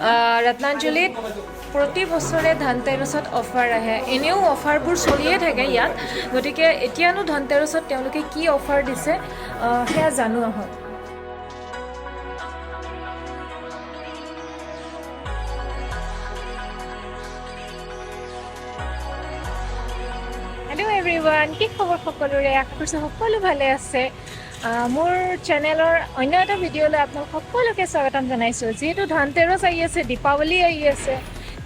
ৰত্নাঞ্জলীত প্ৰতি বছৰে ধনতেৰছত অফাৰ আহে এনেও অফাৰবোৰ চলিয়ে থাকে ইয়াত গতিকে এতিয়ানো ধনতেৰছত তেওঁলোকে কি অফাৰ দিছে সেয়া জানো আহক Hello everyone, কি খবৰ সকলোৰে আশা কৰিছো সকলো ভালে আছে মোৰ চেনেলৰ অন্য এটা ভিডিঅ'লৈ আপোনালোক সকলোকে স্বাগতম জনাইছো যেহেতু ধনতেৰছ আহি আছে দীপাৱলী আহি আছে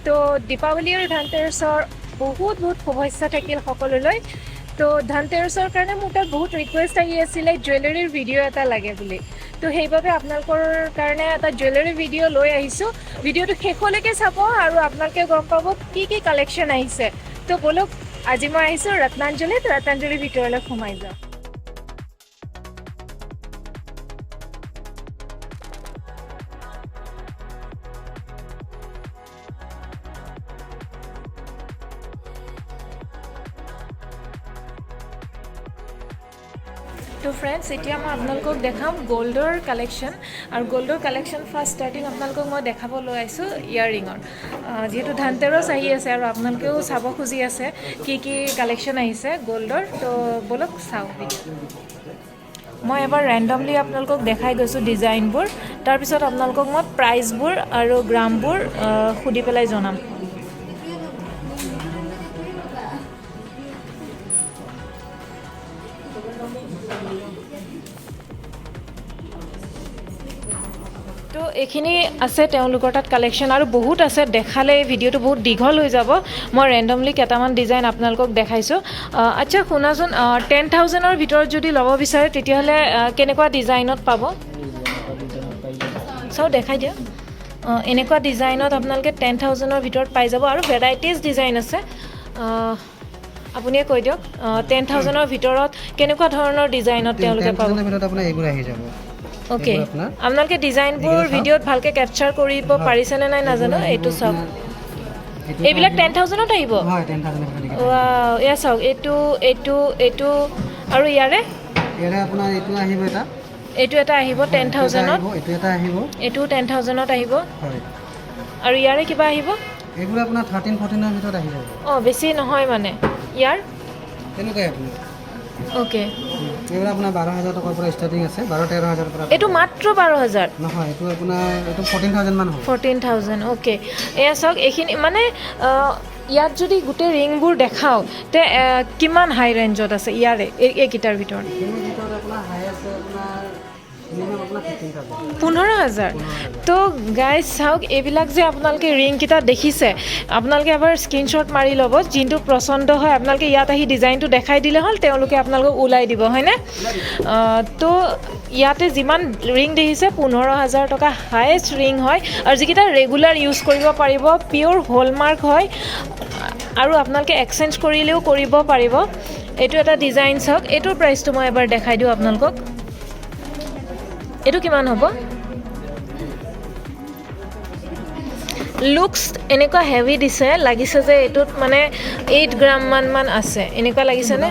তো দীপাৱলী আৰু ধনতেৰছৰ বহুত শুভেচ্ছা থাকিল সকলোলৈ তো ধনতেৰছৰ কাৰণে মোৰ তাত বহুত ৰিকুৱেষ্ট আহি আছিলে জুৱেলাৰীৰ ভিডিঅ' এটা লাগে বুলি তো সেইবাবে আপোনালোকৰ কাৰণে এটা জুৱেলাৰী ভিডিঅ' লৈ আহিছোঁ ভিডিঅ'টো শেষলৈকে চাব আৰু আপোনালোকে গম পাব কি কালেকশ্যন আহিছে তো বলক আজি মই আহিছোঁ ৰত্নাঞ্জলীৰ ভিতৰলৈ সোমাই যাওঁ তো ফ্ৰেণ্ডছ এতিয়া মই আপোনালোকক দেখাম গোল্ডৰ কালেকশ্যন আৰু গোল্ডৰ কালেকশ্যন ফাৰ্ষ্ট ষ্টাৰ্টিং আপোনালোকক মই দেখাব লৈ আহিছোঁ ইয়াৰিঙৰ যিহেতু ধনতেৰছ আহি আছে আৰু আপোনালোকেও চাব খুজি আছে কি কালেকশ্যন আহিছে গোল্ডৰ তো বলক চাওঁ মই এবাৰ ৰেণ্ডমলি আপোনালোকক দেখাই গৈছোঁ ডিজাইনবোৰ তাৰপিছত আপোনালোকক মই প্ৰাইচবোৰ আৰু গ্ৰামবোৰ সুধি পেলাই জনাম তো এইখিনি আছে তেওঁলোকৰ তাত কালেকশ্যন আৰু বহুত আছে দেখালে ভিডিঅ'টো বহুত দীঘল হৈ যাব মই ৰেণ্ডমলি কেইটামান ডিজাইন আপোনালোকক দেখাইছোঁ আচ্ছা শুনাচোন 10,000ৰ ভিতৰত যদি ল'ব বিচাৰে তেতিয়াহ'লে কেনেকুৱা ডিজাইনত পাব চাওঁ দেখাই দিয়া এনেকুৱা ডিজাইনত আপোনালোকে 10,000ৰ ভিতৰত পাই যাব আৰু ভেৰাইটিজ ডিজাইন আছে আপুনিয়ে কৈ দিয়ক 10,000ৰ ভিতৰত কেনেকুৱা ধৰণৰ ডিজাইনত তেওঁলোকে পাব ওকে আপোনালোকে ডিজাইনবোৰ ভিডিঅ'ত ভালকৈ কেপচাৰ কৰিব পাৰিছেনে নাই নাজানো এইটো চাওক এইবিলাক 10,000ত আহিব এয়া চাওক এইটো আৰু ইয়াৰে আপোনাৰ এইটো এটা আহিব 10,000ত এইটো 10,000ত আহিব আৰু ইয়াৰে কিবা আহিব এইবোৰ আপোনাৰ 13-14ৰ ভিতৰত আহি যাব বেছি নহয় মানে ইয়াৰ তেনেকুৱাই আপুনি ওকে এইবোৰ আপোনাৰ 12,000 টকাৰ পৰা ষ্টাৰ্টিং আছে 12-13,000 পৰা এইটো মাত্ৰ 12,000 নহয় এইটো আপোনাৰ এইটো 14,000 মান হ'ব 14,000 ওকে এয়া চাওক এইখিনি মানে ইয়াত যদি গোটেই ৰিংবোৰ দেখাও তে কিমান হাই ৰেঞ্জত আছে ইয়াৰে এইকেইটাৰ ভিতৰত আপোনাৰ হাই আছে আপোনাৰ 15,000 তো গাইজ চাওক এইবিলাক যে আপোনালোকে ৰিংকেইটা দেখিছে আপোনালোকে এবাৰ স্ক্ৰীনশ্বট মাৰি ল'ব যোনটো পচন্দ হয় আপোনালোকে ইয়াত আহি ডিজাইনটো দেখাই দিলে হ'ল তেওঁলোকে আপোনালোকক ওলাই দিব হয়নে তো ইয়াতে যিমান ৰিং দেখিছে 15,000 টকা হায়েষ্ট ৰিং হয় আৰু যিকেইটা ৰেগুলাৰ ইউজ কৰিব পাৰিব পিয়'ৰ হলমাৰ্ক হয় আৰু আপোনালোকে এক্সচেঞ্জ কৰিলেও কৰিব পাৰিব এইটো এটা ডিজাইন চাওক এইটোৰ প্ৰাইচটো মই এবাৰ দেখাই দিওঁ আপোনালোকক এইটো কিমান হ'ব লুকছ এনেকুৱা হেভি দিছে লাগিছে যে এইটোত মানে 8 গ্ৰাম মান আছে এনেকুৱা লাগিছেনে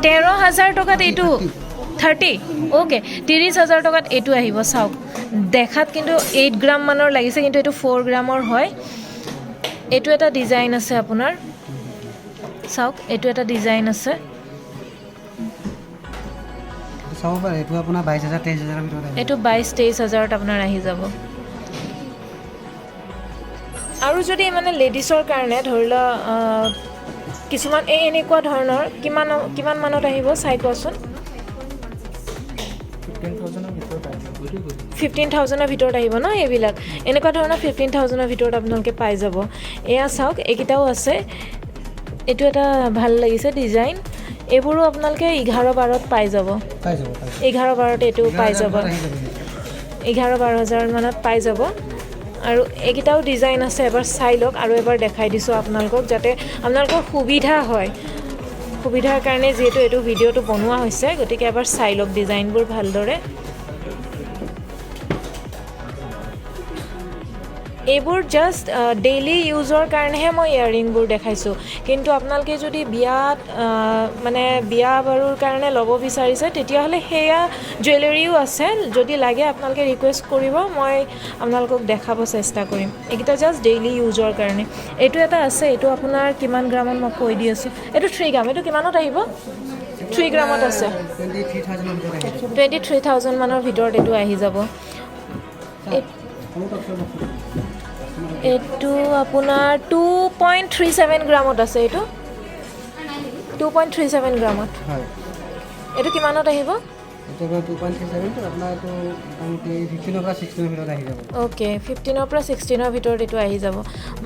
13,000 টকাত এইটো 30 ওকে 30,000 টকাত এইটো আহিব চাওক দেখাত কিন্তু 8 গ্ৰাম মানৰ লাগিছে কিন্তু এইটো 4 গ্ৰামৰ হয় এইটো এটা ডিজাইন আছে আপোনাৰ চাওক এইটো এটা ডিজাইন আছে চাব পাৰে এইটো আপোনাৰ 22,000-23,000 ভিতৰত আহিব এইটো 22-23,000ত আপোনাৰ আহি যাব আৰু যদি মানে লেডিছৰ কাৰণে ধৰি লওক কিছুমান এনেকুৱা ধৰণৰ কিমান মানত আহিব চাই কোৱাচোন 15,000ৰ ভিতৰত আহিব ন এইবিলাক এনেকুৱা ধৰণৰ 15,000ৰ ভিতৰত আপোনালোকে পাই যাব এয়া চাওক এইকেইটাও আছে এইটো এটা ভাল লাগিছে ডিজাইন এইবোৰো আপোনালোকে 11-12ত পাই যাব 11-12ত এইটো পাই যাব 11-12,000 মানত পাই যাব আৰু এইকেইটাও ডিজাইন আছে এবাৰ চাই লওক আৰু এবাৰ দেখাই দিছোঁ আপোনালোকক যাতে আপোনালোকৰ সুবিধা হয় সুবিধাৰ কাৰণে যিহেতু এইটো ভিডিঅ'টো বনোৱা হৈছে গতিকে এবাৰ চাই লওক ডিজাইনবোৰ ভালদৰে এইবোৰ জাষ্ট ডেইলি ইউজৰ কাৰণেহে মই ইয়াৰিংবোৰ দেখাইছোঁ কিন্তু আপোনালোকে যদি বিয়াত মানে বিয়া বাৰুৰ কাৰণে ল'ব বিচাৰিছে তেতিয়াহ'লে সেয়া জুৱেলাৰীও আছে যদি লাগে আপোনালোকে ৰিকুৱেষ্ট কৰিব মই আপোনালোকক দেখাব চেষ্টা কৰিম এইকেইটা জাষ্ট ডেইলি ইউজৰ কাৰণে এইটো এটা আছে এইটো আপোনাৰ কিমান গ্ৰামত মই কৈ দি আছোঁ এইটো 3 গ্ৰাম এইটো কিমানত আহিব 3 গ্ৰামত আছে 23,000 মানৰ ভিতৰত এইটো আহি যাব এইটো আপোনাৰ 2.37 গ্ৰামত আছে এইটো 2.37 গ্ৰামত এইটো কিমানত আহিব অ'কে 15ৰ পৰা 16ৰ ভিতৰত এইটো আহি যাব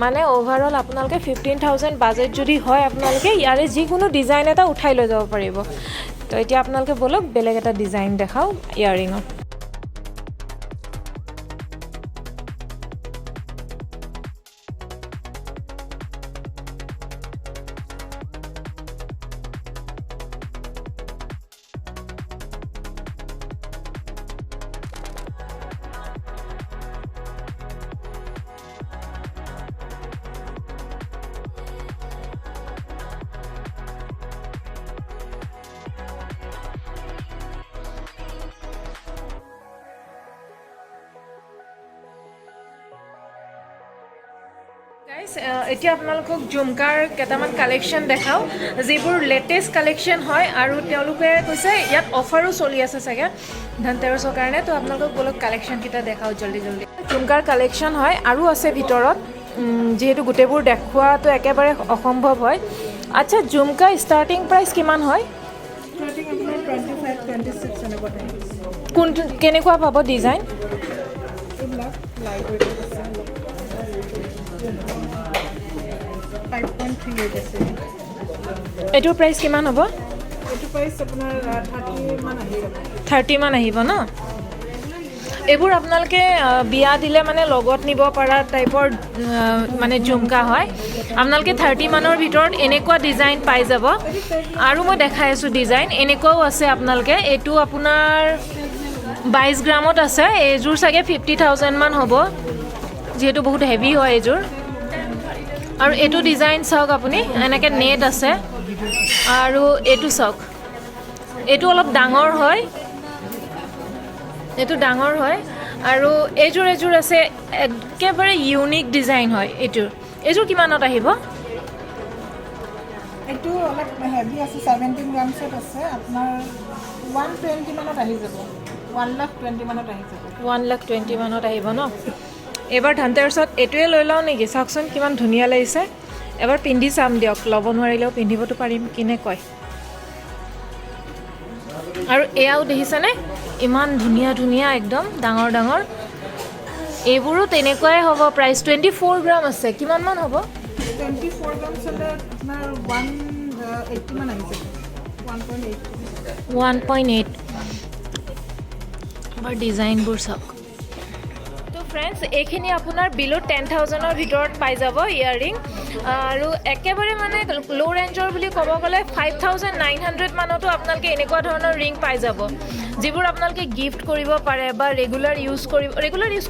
মানে অ'ভাৰঅল আপোনালোকে 15,000 বাজেট যদি হয় আপোনালোকে ইয়াৰে যিকোনো ডিজাইন এটা উঠাই লৈ যাব পাৰিব তো এতিয়া আপোনালোকে বলক বেলেগ এটা ডিজাইন দেখাওঁ ইয়াৰিঙত এতিয়া আপোনালোকক ঝুমকাৰ কেইটামান কালেকশ্যন দেখাওঁ যিবোৰ লেটেষ্ট কালেকশ্যন হয় আৰু তেওঁলোকে কৈছে ইয়াত অফাৰো চলি আছে চাগে ধনতেৰছৰ কাৰণে তো আপোনালোকক বলক কালেকশ্যনকেইটা দেখাওঁ জলদি ঝুমকাৰ কালেকশ্যন হয় আৰু আছে ভিতৰত যিহেতু গোটেইবোৰ দেখুৱাটো একেবাৰে অসম্ভৱ হয় আচ্ছা ঝুমকা ষ্টাৰ্টিং প্ৰাইচ কিমান হয় কোনটো কেনেকুৱা পাব ডিজাইন এইটোৰ প্ৰাইচ কিমান হ'ব এইটো প্ৰাইচ আপোনাৰ 30 মান আহিব ন এইবোৰ আপোনালোকে বিয়া দিলে মানে লগত নিব পৰা টাইপৰ মানে ঝুমকা হয় আপোনালোকে 30 মানৰ ভিতৰত এনেকুৱা ডিজাইন পাই যাব আৰু মই দেখাই আছোঁ ডিজাইন এনেকুৱাও আছে আপোনালোকে এইটো আপোনাৰ 22 গ্ৰামত আছে এইযোৰ চাগে 50,000 মান হ'ব যিহেতু বহুত হেভি হয় এইযোৰ আৰু এইটো ডিজাইন চাওক আপুনি এনেকৈ নেট আছে আৰু এইটো চাওক এইটো অলপ ডাঙৰ হয় এইটো ডাঙৰ হয় আৰু এইযোৰ আছে একেবাৰে ইউনিক ডিজাইন হয় এইযোৰ কিমানত আহিব এইটো অলপ হেভি আছে 17 গ্ৰামছত আছে আপোনাৰ 120 মানত আহি যাব 1,20,000 মানত আহি যাব 1,20,000 মানত আহিব ন এবাৰ ধনতেৰছত এইটোৱে লৈ লওঁ নেকি চাওকচোন কিমান ধুনীয়া লাগিছে এবাৰ পিন্ধি চাম দিয়ক ল'ব নোৱাৰিলেও পিন্ধিবতো পাৰিম কিনে কয় আৰু এয়াও দেখিছেনে ইমান ধুনীয়া একদম ডাঙৰ এইবোৰো তেনেকুৱাই হ'ব প্ৰাইচ 24 গ্ৰাম আছে কিমান মান হ'ব 24 গ্ৰাম চলে আপোনাৰ 180 মান আহিছে 1.8 এবাৰ ডিজাইনবোৰ চাওক ফ্ৰেণ্ডছ এইখিনি আপোনাৰ বিলো 10,000ৰ ভিতৰত পাই যাব ইয়াৰিং আৰু একেবাৰে মানে ল' ৰেঞ্জৰ বুলি ক'ব গ'লে 5,900 মানতো আপোনালোকে এনেকুৱা ধৰণৰ ৰিং পাই যাব যিবোৰ আপোনালোকে গিফ্ট কৰিব পাৰে বা ৰেগুলাৰ ইউজ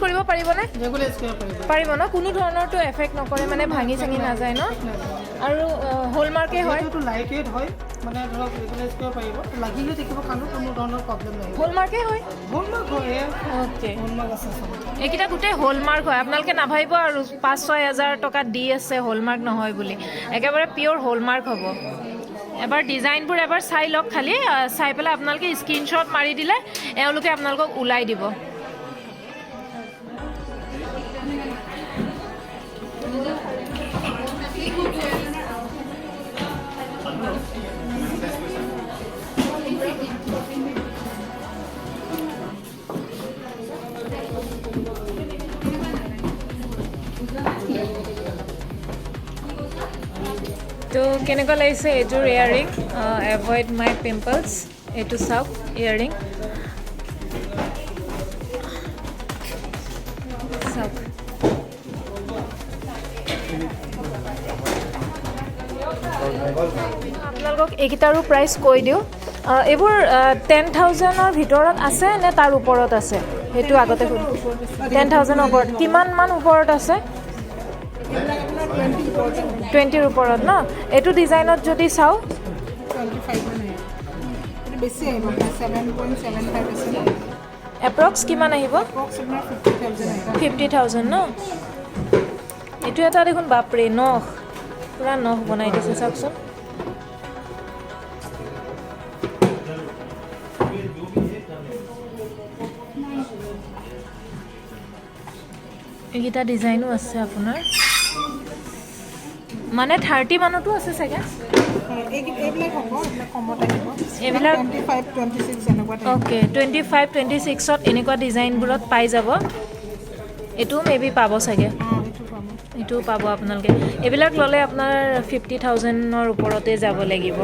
কৰিব পাৰিবনে পাৰিব ন কোনো ধৰণৰতো এফেক্ট নকৰে মানে ভাঙি চাঙি নাযায় ন আৰু হলমাৰ্কে হয় লাইটেড হয় মানে ধৰক ৰেগুলাইজ কৰিব পাৰিব লাগিলে দেখিব কাৰণে কোনো ধৰণৰ প্ৰব্লেম নাই হলমাৰ্কে হয় হলমাৰ্ক হয় ওকে হলমাৰ্ক আছে এইকেইটা গোটেই হলমাৰ্ক হয় আপোনালোকে নাভাবিব আৰু 5-6 হাজাৰ টকা দি আছে হলমাৰ্ক নহয় বুলি একেবাৰে পিয়'ৰ হলমাৰ্ক হ'ব এবাৰ ডিজাইনবোৰ এবাৰ চাই লওক খালি চাই পেলাই আপোনালোকে স্ক্ৰীনশ্বট মাৰি দিলে এওঁলোকে আপোনালোকক ওলাই দিব তো কেনেকুৱা লাগিছে এইযোৰ ইয়াৰিং এভইড মাই পিম্পলছ এইটো চাওক ইয়াৰিং চাওক আপোনালোকক এইকেইটাৰো প্ৰাইচ কৈ দিওঁ এইবোৰ 10,000ৰ ভিতৰত আছে নে তাৰ ওপৰত আছে সেইটো আগতে 10,000 ওপৰত কিমান মান ওপৰত আছে 20 ওপৰত ন এইটো ডিজাইনত যদি চাও 25 মানে এটা বেছি আহিব 7.75 আছে এপ্ৰক্স কিমান আহিব এপ্ৰক্স আপোনাৰ 50,000 ন এইটো এটা দেখোন বাপৰে নখ পুৰা নখ বনাই দিছে চাওকচোন এইটা ডিজাইনো আছে আপোনাৰ মানে 30 মানতো আছে চাগে এইবিলাক হ'ব এইবিলাক কমত আহিব এইবিলাক 25 26 এনেকুৱা ওকে 25 26ত এনেকুৱা ডিজাইনবোৰত পাই যাব এটো মেবি পাব চাগে এটো পাব আপোনালোকে এইবিলাক ললে আপোনাৰ 50,000 ৰ ওপৰতে যাব লাগিব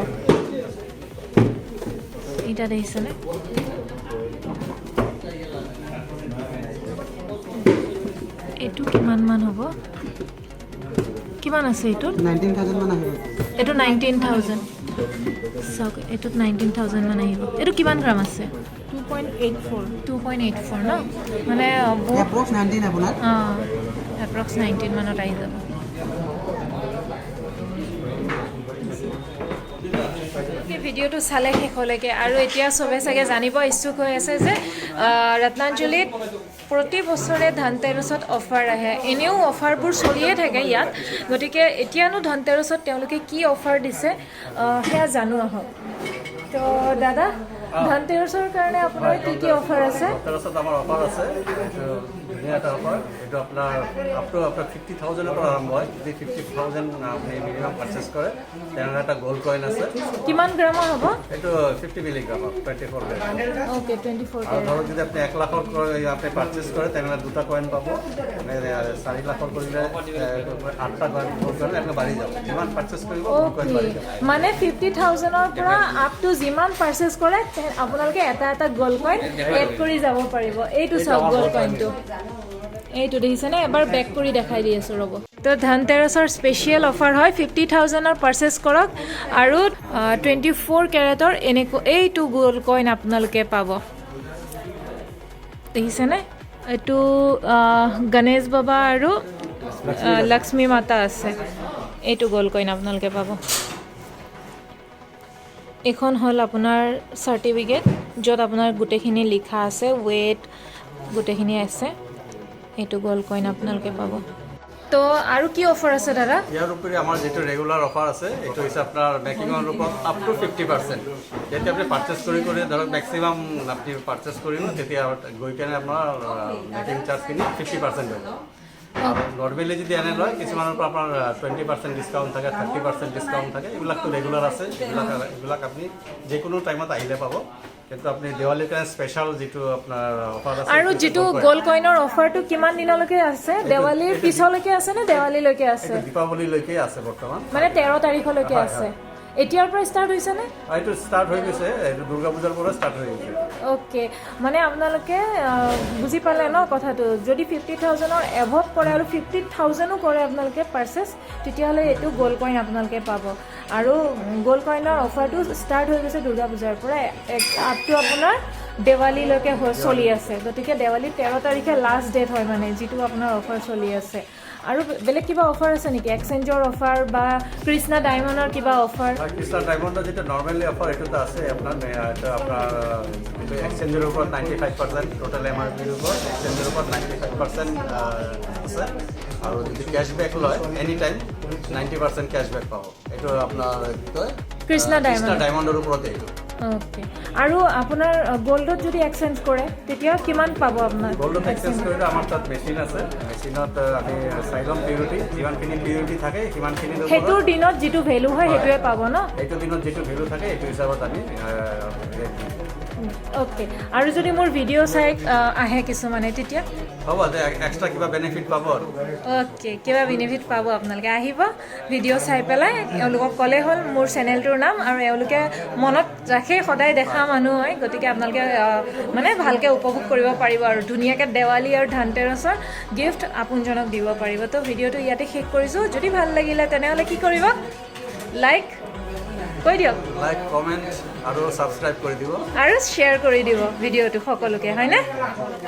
এটা দেখিছেনে এটো কিমান মান হ'ব কিমান আছে এটো 19,000 মান আহিব এটো 19,000 সক এটো 19,000 মান আহিব এটো কিমান গ্ৰাম আছে 2.84 ন মানে এপ্ৰক্স 19 আপোনাৰ এপ্ৰক্স 19 মানত আহি যাব ভিডিওটো চালে শেষলৈকে আৰু এতিয়া সবে চাগে জানিব ইচ্ছুক হৈ আছে যে ৰত্নাঞ্জলীত প্ৰতি বছৰে ধনতেৰছত অফাৰ আহে এনেও অফাৰবোৰ চলিয়ে থাকে ইয়াত গতিকে এতিয়ানো ধনতেৰছত তেওঁলোকে কি অফাৰ দিছে হেয়া জানো আহক তো দাদা ধনতেৰছৰ কাৰণে আপোনাৰ কি অফাৰ আছে ধনতেৰছত আমাৰ অফাৰ আছে ধুনীয়া এটা অফাৰ এইটো আপোনাৰ আপ টু আপোনাৰ 50,000 ৰ পৰা আৰম্ভ হয় যদি 50,000 আপুনি মিনিমাম পাৰচেজ কৰে তেনেহ'লে এটা গ'ল্ড কইন আছে কিমান গ্ৰামৰ হ'ব এইটো 50 মিলিগ্ৰাম 24 গ্ৰাম ওকে 24 আৰু ধৰক যদি আপুনি 1 লাখৰ আপুনি পাৰচেজ কৰে তেনেহ'লে দুটা কইন পাব 4 লাখৰ কৰিলে 8টা কইন এনেকৈ বাঢ়ি যাব যিমান পাৰচেজ কৰিব কইন বাঢ়ি যাব মানে 50,000 ৰ পৰা আপ টু যিমান পাৰচেজ কৰে আপোনালোকে এটা গ'ল্ড কইন এড কৰি যাব পাৰিব এইটো সব গ'ল্ড কইনটো এইটো দেখিছেনে এবাৰ বেক কৰি দেখাই দি আছো ৰ'ব তো ধনতেৰছৰ স্পেচিয়েল অফাৰ হয় 50,000 ৰ পাৰচেজ কৰক আৰু 24 কেৰেটৰ এইটো গ'ল্ড কইন আপোনালোকে পাব দেখিছেনে এইটো গণেশ বাবা আৰু লক্ষ্মী মাতা আছে এইটো গ'ল্ড কইন আপোনালোকে পাব এখন হল আপোনাৰ সাৰ্টিফিকেট য'ত আপোনাৰ গুটেখিনি লিখা আছে ওয়েট গুটেখিনি আছে এইটো গ'ল্ড কইন আপোনালোকে পাব তো আৰু কি অফাৰ আছে দাদা ইয়াৰ উপৰি আমাৰ যেটো ৰেগুলাৰ অফাৰ আছে এইটো হৈছে আপোনাৰ মেকিঙৰ ওপৰত আপ টু 50% যেতিয়া আপুনি পাৰচেজ কৰি ধৰক মেক্সিমাম আপুনি পাৰচেজ কৰিব তেতিয়া গৈ কেনে আপোনাৰ মেকিং চাৰ্জখিনি 50% হৈ যাব আৰু নৰ্মেলি যদি এনে লয় কিছুমানৰ পৰা আপোনাৰ 20% ডিছকাউণ্ট থাকে 30% ডিছকাউণ্ট থাকে এইবিলাকতো ৰেগুলাৰ আছে এইবিলাক আপুনি যিকোনো টাইমত আহিলে পাব কিন্তু আপুনি দেৱালীৰ কাৰণে স্পেশাল যেটো আপোনাৰ অফাৰ আছে আৰু যেটো গ'ল্ড কইনৰ অফাৰটো কিমান দিনলৈকে আছে দেৱালীৰ পিছলৈকে আছে নে দেৱালীলৈকে আছে দীপাৱলীলৈকে আছে বৰ্তমান মানে 13 তাৰিখলৈকে আছে এতিয়াৰ পৰা ষ্টাৰ্ট হৈছে নে এইটো ষ্টাৰ্ট হৈ গৈছে এইটো দুৰ্গা পূজাৰ পৰা ষ্টাৰ্ট হৈ গৈছে ওকে মানে আপোনালোকে বুজি পালে ন কথাটো যদি 50,000 ৰ এভব কৰে আৰু 50,000ও কৰে আপোনালোকে পাৰচেজ তেতিয়াহ'লে এইটো গ'ল্ড কইন আপোনালোকে পাব আৰু গ'ল্ড কইনৰ অফাৰটো ষ্টাৰ্ট হৈ গৈছে দুৰ্গা পূজাৰ পৰা আপ টু আপোনাৰ দেৱালীলৈকে চলি আছে গতিকে দেৱালী 13 তাৰিখে লাষ্ট ডেট হয় মানে যেটো আপোনাৰ অফাৰ চলি আছে আৰু বেলেগ কিবা অফাৰ আছে নেকি এক্সচেঞ্জৰ অফাৰ বা কৃষ্ণা ডায়মণ্ডৰ কিবা অফাৰ কৃষ্ণা ডায়মণ্ডৰ যেটো নৰ্মেলি অফাৰ এটোটা আছে আপোনাৰ এক্সচেঞ্জৰ ওপৰত 95% টোটাল এমআৰপিৰ ওপৰত এক্সচেঞ্জৰ ওপৰত 95% আছে আৰু যদি ক্যাশবেক লয় এনি টাইম 90% ক্যাশবেক পাব এটো আপোনাৰ কৃষ্ণা ডায়মণ্ডৰ ওপৰত এইটো ওকে আৰু আপোনাৰ গোল্ডত যদি এক্সচেঞ্জ কৰে তেতিয়া কিমান পাব আপোনাৰ গোল্ডত এক্সচেঞ্জ কৰিলে আমাৰ তাত মেচিন আছে মেচিনত আমি সাইলম পিউৰিটি যিমানখিনি পিউৰিটি থাকে সিমানখিনি হেতুৰ দিনত যেটো ভ্যালু হয় হেতুৱে পাব ন এইটো দিনত যেটো ভ্যালু থাকে এইটো হিচাপত আমি ওকে আৰু যদি মোৰ ভিডিও চাই আহে কিছুমানে তেতিয়া হ'ব দে এক্সট্ৰা কিবা বেনিফিট পাব আৰু ওকে কিবা বেনিফিট পাব আপোনালোকে আহিব ভিডিও চাই পেলাই এওঁলোকক ক'লে হ'ল মোৰ চেনেলটোৰ নাম আৰু এওঁলোকে মনত ৰাখে সদায় দেখা মানুহ হয় গতিকে আপোনালোকে মানে ভালকে উপভোগ কৰিব পাৰিব আৰু ধুনীয়াকৈ দেৱালী আৰু ধনতেৰছৰ গিফ্ট আপোনজনক দিব পাৰিব তো ভিডিওটো ইয়াতে শেষ কৰিছোঁ যদি ভাল লাগিলে তেনেহ'লে কি কৰিব লাইক কৈ দিয়ক লাইক কমেণ্ট আৰু ছাবস্ক্ৰাইব কৰি দিব আৰু শ্বেয়াৰ কৰি দিব ভিডিঅ'টো সকলোকে হয়নে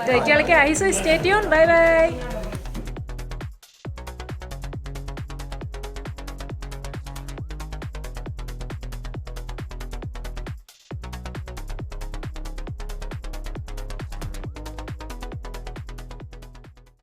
তো এতিয়ালৈকে আহিছোঁ ষ্টে টিউন বাই বাই